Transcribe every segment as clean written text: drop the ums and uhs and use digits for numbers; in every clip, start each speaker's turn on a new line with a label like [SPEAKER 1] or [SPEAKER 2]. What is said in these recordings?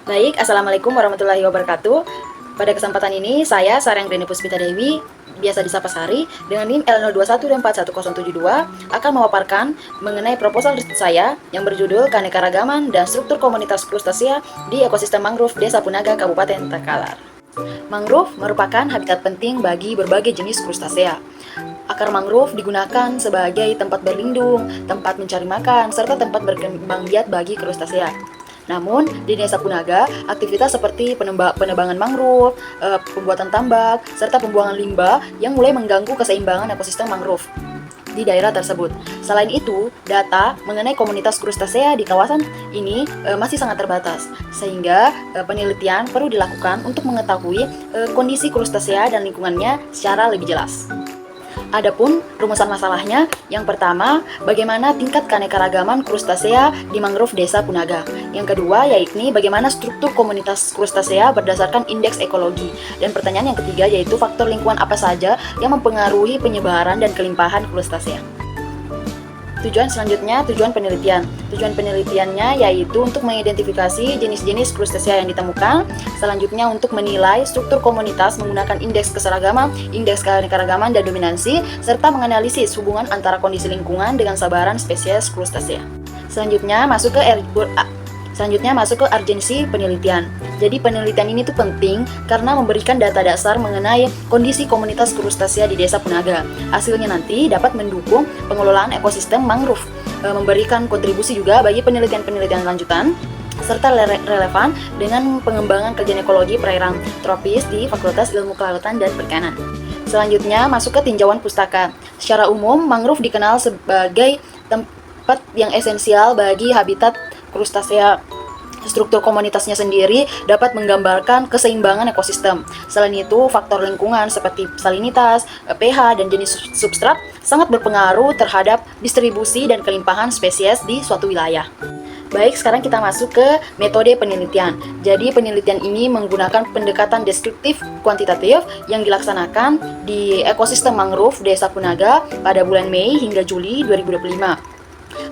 [SPEAKER 1] Baik, Assalamualaikum warahmatullahi wabarakatuh. Pada kesempatan ini, saya Saryangrini Puspita Dewi, biasa disapa Sari, dengan NIM L02141072, akan memaparkan mengenai proposal riset saya yang berjudul Keanekaragaman dan Struktur Komunitas Krustasea di Ekosistem Mangrove Desa Punaga, Kabupaten Takalar. Mangrove merupakan habitat penting bagi berbagai jenis krustasea. Akar mangrove digunakan sebagai tempat berlindung, tempat mencari makan, serta tempat berkembang biak bagi krustasea. Namun, di Desa Punaga, aktivitas seperti penebangan mangrove, pembuatan tambak, serta pembuangan limbah yang mulai mengganggu keseimbangan ekosistem mangrove di daerah tersebut. Selain itu, data mengenai komunitas krustasea di kawasan ini masih sangat terbatas, sehingga penelitian perlu dilakukan untuk mengetahui kondisi krustasea dan lingkungannya secara lebih jelas. Adapun rumusan masalahnya, yang pertama, bagaimana tingkat keanekaragaman krustasea di mangrove Desa Punaga. Yang kedua, yaitu bagaimana struktur komunitas krustasea berdasarkan indeks ekologi. Dan pertanyaan yang ketiga, yaitu faktor lingkungan apa saja yang mempengaruhi penyebaran dan kelimpahan krustasea. Tujuan penelitian. Tujuan penelitiannya yaitu untuk mengidentifikasi jenis-jenis krustasea yang ditemukan. Selanjutnya untuk menilai struktur komunitas menggunakan indeks keseragaman, indeks keanekaragaman dan dominansi, serta menganalisis hubungan antara kondisi lingkungan dengan sabaran spesies krustasea. Selanjutnya masuk ke urgensi penelitian. Jadi penelitian ini tuh penting karena memberikan data dasar mengenai kondisi komunitas krustasea di Desa Punaga. Hasilnya nanti dapat mendukung pengelolaan ekosistem mangrove, memberikan kontribusi juga bagi penelitian-penelitian lanjutan, serta relevan dengan pengembangan kajian ekologi perairan tropis di Fakultas Ilmu Kelautan dan Perikanan. Selanjutnya masuk ke tinjauan pustaka. Secara umum, mangrove dikenal sebagai tempat yang esensial bagi habitat krustasea. Struktur komunitasnya sendiri dapat menggambarkan keseimbangan ekosistem. Selain itu, faktor lingkungan seperti salinitas, pH, dan jenis substrat sangat berpengaruh terhadap distribusi dan kelimpahan spesies di suatu wilayah. Baik, sekarang kita masuk ke metode penelitian. Jadi penelitian ini menggunakan pendekatan deskriptif kuantitatif yang dilaksanakan di ekosistem mangrove Desa Punaga pada bulan Mei hingga Juli 2025.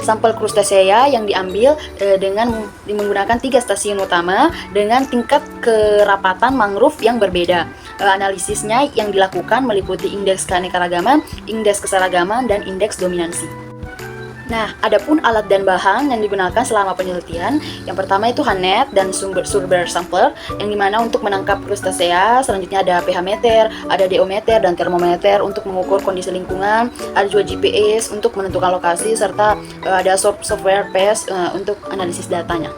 [SPEAKER 1] Sampel krustasea yang diambil dengan menggunakan 3 stasiun utama dengan tingkat kerapatan mangrove yang berbeda. Analisisnya yang dilakukan meliputi indeks keanekaragaman, indeks keseragaman, dan indeks dominansi. Nah, adapun alat dan bahan yang digunakan selama penelitian, yang pertama itu Hanet dan sumber sampler, yang dimana untuk menangkap krustasea. Selanjutnya ada pH meter, ada DO meter, dan termometer untuk mengukur kondisi lingkungan. Ada juga GPS untuk menentukan lokasi, serta ada software PES untuk analisis datanya.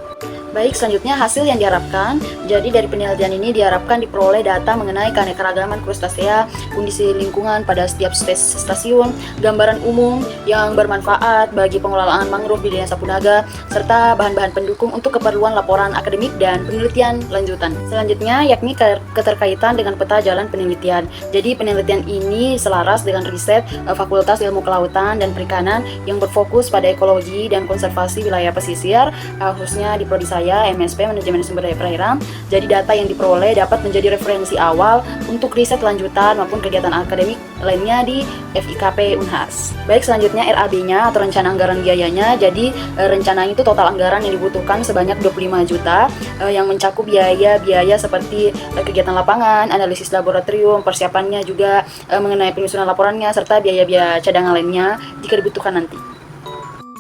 [SPEAKER 1] Baik, selanjutnya hasil yang diharapkan. Jadi dari penelitian ini diharapkan diperoleh data mengenai keanekaragaman krustasea, kondisi lingkungan pada setiap stasiun, gambaran umum yang bermanfaat bagi pengelolaan mangrove di Desa Punaga, serta bahan-bahan pendukung untuk keperluan laporan akademik dan penelitian lanjutan. Selanjutnya yakni keterkaitan dengan peta jalan penelitian. Jadi penelitian ini selaras dengan riset Fakultas Ilmu Kelautan dan Perikanan yang berfokus pada ekologi dan konservasi wilayah pesisir, khususnya di prodi saya MSP Manajemen Sumber Daya Perairan. Jadi data yang diperoleh dapat menjadi referensi awal untuk riset lanjutan maupun kegiatan akademik lainnya di FIKP Unhas. Baik, selanjutnya RAB-nya atau rencana anggaran biayanya. Jadi rencananya itu total anggaran yang dibutuhkan sebanyak 25 juta yang mencakup biaya-biaya seperti kegiatan lapangan, analisis laboratorium, persiapannya juga mengenai penyusunan laporannya, serta biaya-biaya cadangan lainnya jika dibutuhkan nanti.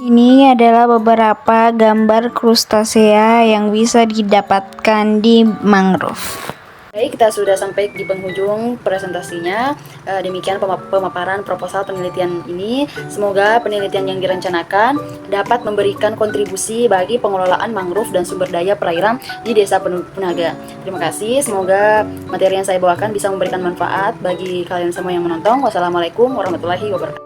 [SPEAKER 2] Ini adalah beberapa gambar krustasea yang bisa didapatkan di mangrove.
[SPEAKER 1] Baik, kita sudah sampai di penghujung presentasinya. Demikian pemaparan proposal penelitian ini. Semoga penelitian yang direncanakan dapat memberikan kontribusi bagi pengelolaan mangrove dan sumber daya perairan di Desa Punaga. Terima kasih. Semoga materi yang saya bawakan bisa memberikan manfaat bagi kalian semua yang menonton. Wassalamualaikum warahmatullahi wabarakatuh.